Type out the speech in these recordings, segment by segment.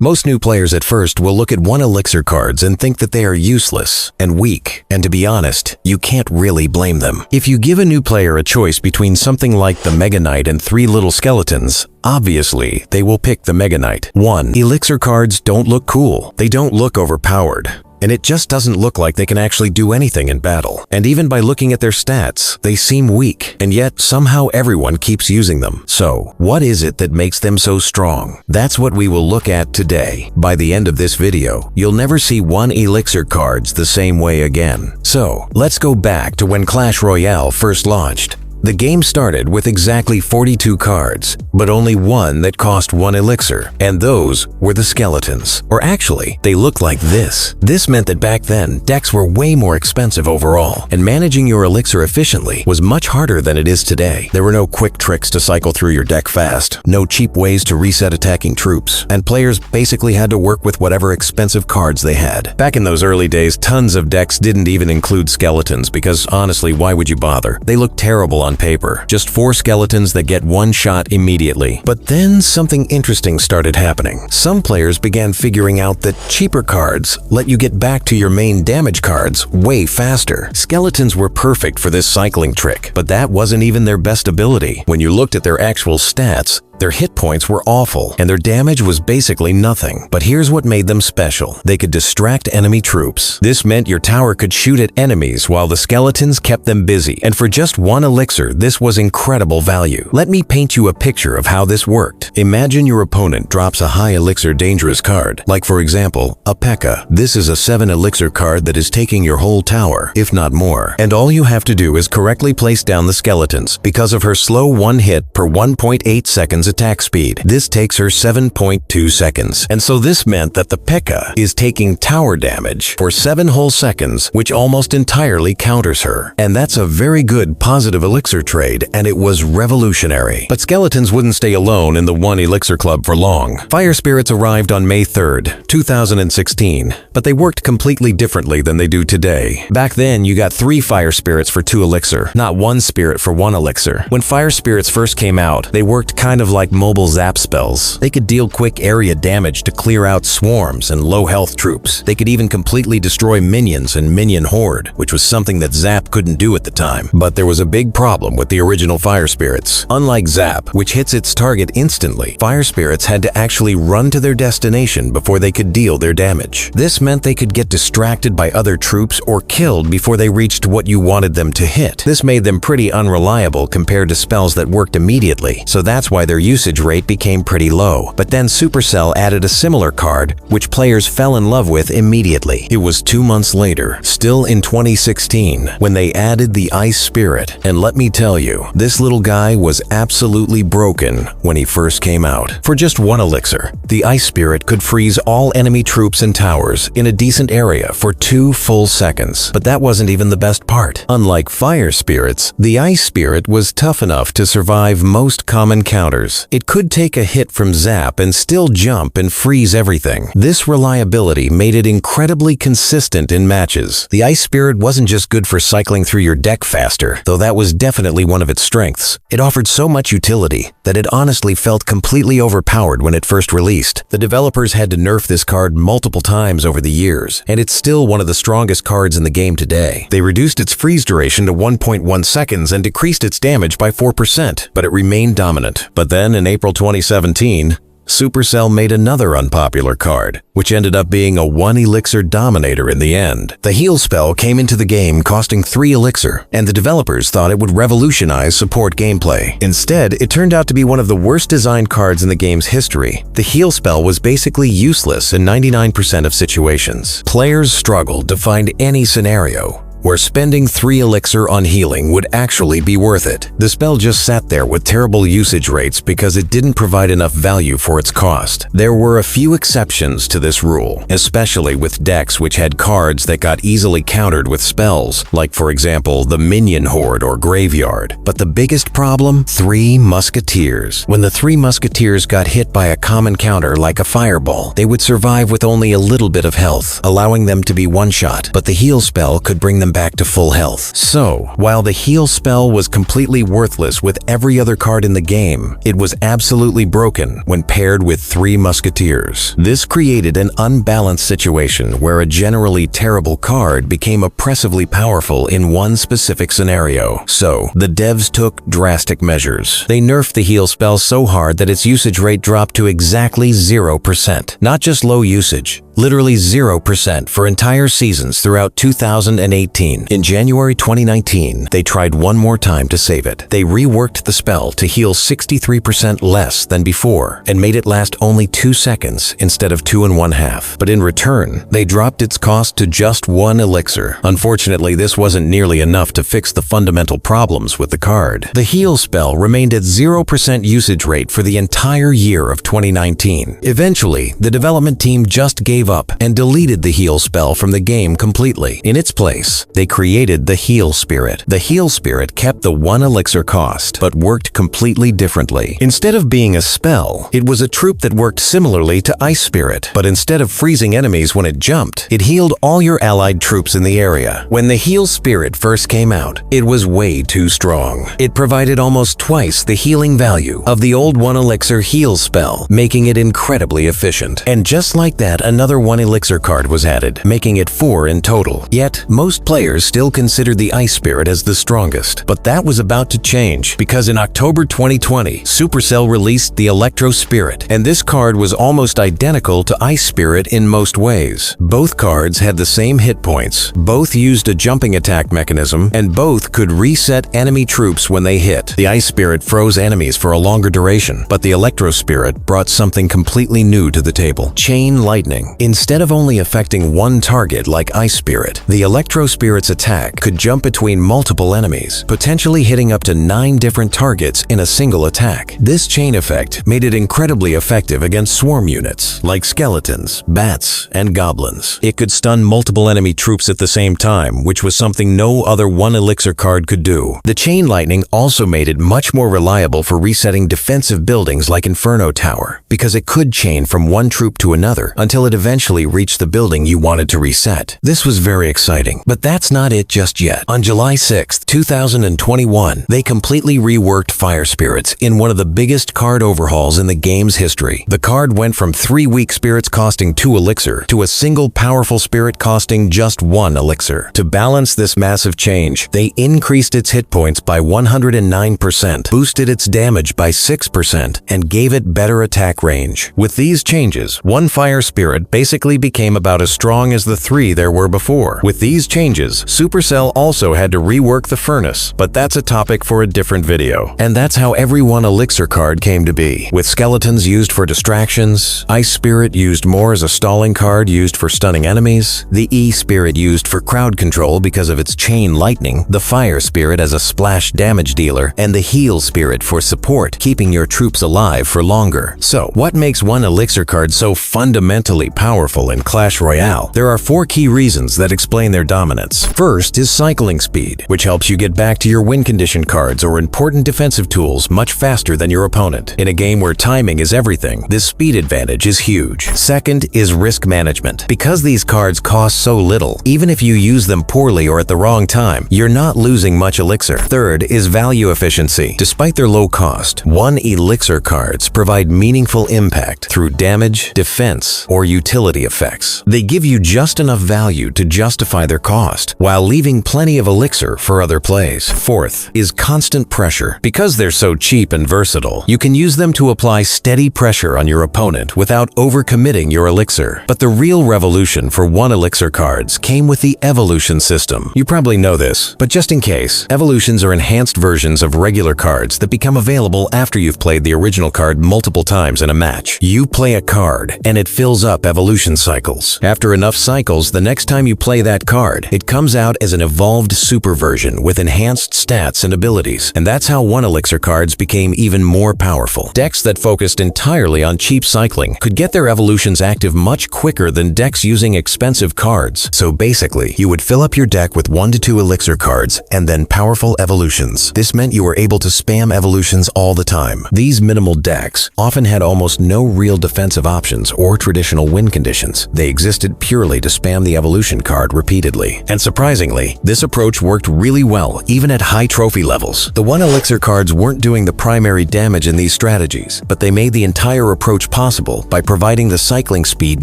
Most new players at first will look at 1 Elixir cards and think that they are useless and weak, and to be honest, you can't really blame them. If you give a new player a choice between something like the Mega Knight and 3 little skeletons, obviously they will pick the Mega Knight. 1. Elixir cards don't look cool. They don't look overpowered. And it just doesn't look like they can actually do anything in battle. And even by looking at their stats, they seem weak, and yet somehow everyone keeps using them. So, what is it that makes them so strong? That's what we will look at today. By the end of this video, you'll never see 1 Elixir cards the same way again. So, let's go back to when Clash Royale first launched. The game started with exactly 42 cards, but only 1 that cost 1 Elixir, and those were the skeletons. Or actually, they looked like this. This meant that back then, decks were way more expensive overall, and managing your Elixir efficiently was much harder than it is today. There were no quick tricks to cycle through your deck fast, no cheap ways to reset attacking troops, and players basically had to work with whatever expensive cards they had. Back in those early days, tons of decks didn't even include skeletons because honestly, why would you bother? They looked terrible on paper. Just 4 skeletons that get 1 shot immediately. But then something interesting started happening. Some players began figuring out that cheaper cards let you get back to your main damage cards way faster. Skeletons were perfect for this cycling trick, but that wasn't even their best ability. When you looked at their actual stats, their hit points were awful, and their damage was basically nothing. But here's what made them special. They could distract enemy troops. This meant your tower could shoot at enemies while the skeletons kept them busy. And for just 1 Elixir, this was incredible value. Let me paint you a picture of how this worked. Imagine your opponent drops a high Elixir dangerous card, like for example, a P.E.K.K.A. This is a 7 Elixir card that is taking your whole tower, if not more. And all you have to do is correctly place down the skeletons. Because of her slow 1 hit per 1.8 seconds attack speed. This takes her 7.2 seconds. And so this meant that the P.E.K.K.A. is taking tower damage for 7 whole seconds, which almost entirely counters her. And that's a very good positive Elixir trade, and it was revolutionary. But skeletons wouldn't stay alone in the 1 Elixir club for long. Fire spirits arrived on May 3rd, 2016, but they worked completely differently than they do today. Back then, you got 3 fire spirits for 2 Elixir, not 1 spirit for 1 Elixir. When fire spirits first came out, they worked kind of like mobile zap spells. They could deal quick area damage to clear out swarms and low health troops. They could even completely destroy minions and minion horde, which was something that Zap couldn't do at the time. But there was a big problem with the original fire spirits. Unlike Zap, which hits its target instantly, fire spirits had to actually run to their destination before they could deal their damage. This meant they could get distracted by other troops or killed before they reached what you wanted them to hit. This made them pretty unreliable compared to spells that worked immediately, so that's why their usage rate became pretty low. But then Supercell added a similar card, which players fell in love with immediately. It was 2 months later, still in 2016, when they added the Ice Spirit. And let me tell you, this little guy was absolutely broken when he first came out. For just 1 Elixir, the Ice Spirit could freeze all enemy troops and towers in a decent area for 2 full seconds. But that wasn't even the best part. Unlike Fire Spirits, the Ice Spirit was tough enough to survive most common counters. It could take a hit from Zap and still jump and freeze everything. This reliability made it incredibly consistent in matches. The Ice Spirit wasn't just good for cycling through your deck faster, though that was definitely one of its strengths. It offered so much utility that it honestly felt completely overpowered when it first released. The developers had to nerf this card multiple times over the years, and it's still one of the strongest cards in the game today. They reduced its freeze duration to 1.1 seconds and decreased its damage by 4%, but it remained dominant. But then in April 2017, Supercell made another unpopular card, which ended up being a 1 Elixir dominator in the end. The heal spell came into the game costing 3 Elixir, and the developers thought it would revolutionize support gameplay. Instead, it turned out to be one of the worst designed cards in the game's history. The heal spell was basically useless in 99% of situations. Players struggled to find any scenario where spending 3 Elixir on healing would actually be worth it. The spell just sat there with terrible usage rates because it didn't provide enough value for its cost. There were a few exceptions to this rule, especially with decks which had cards that got easily countered with spells, like for example the Minion Horde or Graveyard. But the biggest problem? 3 Musketeers. When the 3 Musketeers got hit by a common counter like a fireball, they would survive with only a little bit of health, allowing them to be one-shot, but the heal spell could bring them them back to full health. So, while the heal spell was completely worthless with every other card in the game, it was absolutely broken when paired with 3 musketeers. This created an unbalanced situation where a generally terrible card became oppressively powerful in one specific scenario. So, the devs took drastic measures. They nerfed the heal spell so hard that its usage rate dropped to exactly 0%. Not just low usage, literally 0% for entire seasons throughout 2018. In January 2019, they tried one more time to save it. They reworked the spell to heal 63% less than before and made it last only 2 seconds instead of 2 1/2. But in return, they dropped its cost to just 1 elixir. Unfortunately, this wasn't nearly enough to fix the fundamental problems with the card. The heal spell remained at 0% usage rate for the entire year of 2019. Eventually, the development team just gave up and deleted the heal spell from the game completely. In its place, they created the heal spirit. The heal spirit kept the 1 elixir cost, but worked completely differently. Instead of being a spell, it was a troop that worked similarly to Ice Spirit, but instead of freezing enemies when it jumped, it healed all your allied troops in the area. When the heal spirit first came out, it was way too strong. It provided almost twice the healing value of the old 1 elixir heal spell, making it incredibly efficient. And just like that, another 1 elixir card was added, making it 4 in total. Yet, most players still considered the Ice Spirit as the strongest. But that was about to change, because in October 2020, Supercell released the Electro Spirit, and this card was almost identical to Ice Spirit in most ways. Both cards had the same hit points, both used a jumping attack mechanism, and both could reset enemy troops when they hit. The Ice Spirit froze enemies for a longer duration, but the Electro Spirit brought something completely new to the table: Chain Lightning. Instead of only affecting one target like Ice Spirit, the Electro Spirit's attack could jump between multiple enemies, potentially hitting up to 9 different targets in a single attack. This chain effect made it incredibly effective against swarm units like skeletons, bats, and goblins. It could stun multiple enemy troops at the same time, which was something no other 1 elixir card could do. The Chain Lightning also made it much more reliable for resetting defensive buildings like Inferno Tower, because it could chain from one troop to another until it eventually reached the building you wanted to reset. This was very exciting, but that's not it just yet. On July 6, 2021, they completely reworked Fire Spirits in one of the biggest card overhauls in the game's history. The card went from 3 weak spirits costing 2 elixir to a single powerful spirit costing just 1 elixir. To balance this massive change, they increased its hit points by 109%, boosted its damage by 6%, and gave it better attack range. With these changes, 1 Fire Spirit basically became about as strong as the 3 there were before. With these changes, Supercell also had to rework the furnace, but that's a topic for a different video. And that's how every 1 elixir card came to be, with skeletons used for distractions, Ice Spirit used more as a stalling card used for stunning enemies, the E Spirit used for crowd control because of its Chain Lightning, the Fire Spirit as a splash damage dealer, and the Heal Spirit for support, keeping your troops alive for longer. So, what makes 1 elixir card so fundamentally powerful in Clash Royale? There are 4 key reasons that explain their dominance. First is cycling speed, which helps you get back to your win condition cards or important defensive tools much faster than your opponent. In a game where timing is everything, this speed advantage is huge. Second is risk management. Because these cards cost so little, even if you use them poorly or at the wrong time, you're not losing much elixir. Third is value efficiency. Despite their low cost, 1 elixir cards provide meaningful impact through damage, defense, or utility effects. They give you just enough value to justify their cost, while leaving plenty of elixir for other plays. Fourth is constant pressure. Because they're so cheap and versatile, you can use them to apply steady pressure on your opponent without overcommitting your elixir. But the real revolution for 1 elixir cards came with the evolution system. You probably know this, but just in case, evolutions are enhanced versions of regular cards that become available after you've played the original card multiple times in a match. You play a card, and it fills up evolution cycles. After enough cycles, the next time you play that card, it comes out as an evolved super version with enhanced stats and abilities. And that's how 1 elixir cards became even more powerful. Decks that focused entirely on cheap cycling could get their evolutions active much quicker than decks using expensive cards. So basically, you would fill up your deck with 1 to 2 elixir cards and then powerful evolutions. This meant you were able to spam evolutions all the time. These minimal decks often had almost no real defensive options or traditional win conditions. They existed purely to spam the evolution card repeatedly. And surprisingly, this approach worked really well, even at high trophy levels. The 1 Elixir cards weren't doing the primary damage in these strategies, but they made the entire approach possible by providing the cycling speed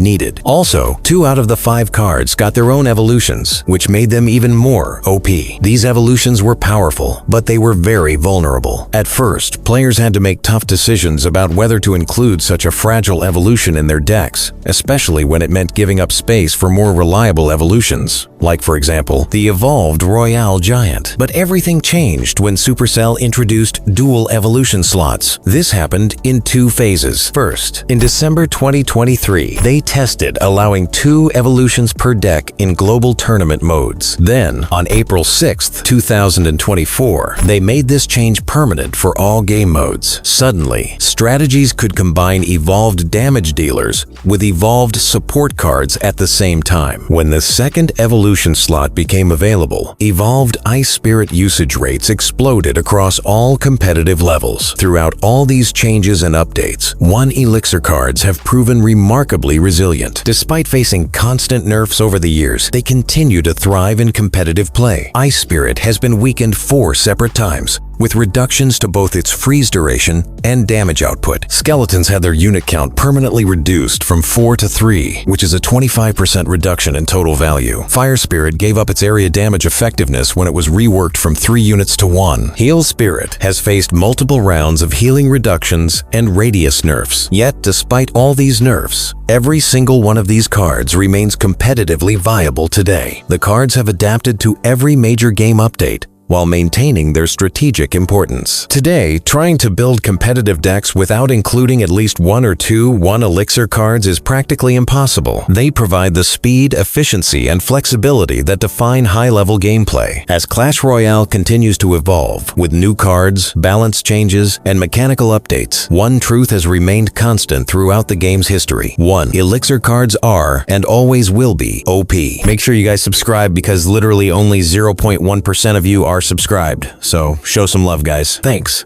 needed. Also, 2 out of the 5 cards got their own evolutions, which made them even more OP. These evolutions were powerful, but they were very vulnerable. At first, players had to make tough decisions about whether to include such a fragile evolution in their decks, especially when it meant giving up space for more reliable evolutions, like for example, the evolved Royale Giant. But everything changed when Supercell introduced dual evolution slots. This happened in 2 phases. First, in December 2023, they tested allowing 2 evolutions per deck in global tournament modes. Then, on April 6th, 2024, they made this change permanent for all game modes. Suddenly, strategies could combine evolved damage dealers with evolved support cards at the same time. When the second evolution slot became available, evolved Ice Spirit usage rates exploded across all competitive levels. Throughout all these changes and updates, 1 Elixir cards have proven remarkably resilient. Despite facing constant nerfs over the years, they continue to thrive in competitive play. Ice Spirit has been weakened 4 separate times, with reductions to both its freeze duration and damage output. Skeletons had their unit count permanently reduced from 4 to 3, which is a 25% reduction in total value. Fire Spirit gave up its area damage effectiveness when it was reworked from 3 units to 1. Heal Spirit has faced multiple rounds of healing reductions and radius nerfs. Yet, despite all these nerfs, every single one of these cards remains competitively viable today. The cards have adapted to every major game update, while maintaining their strategic importance. Today, trying to build competitive decks without including at least 1 or 2 1 Elixir cards is practically impossible. They provide the speed, efficiency, and flexibility that define high-level gameplay. As Clash Royale continues to evolve, with new cards, balance changes, and mechanical updates, one truth has remained constant throughout the game's history. 1 Elixir cards are, and always will be, OP. Make sure you guys subscribe because literally only 0.1% of you are subscribed, so show some love, guys. Thanks.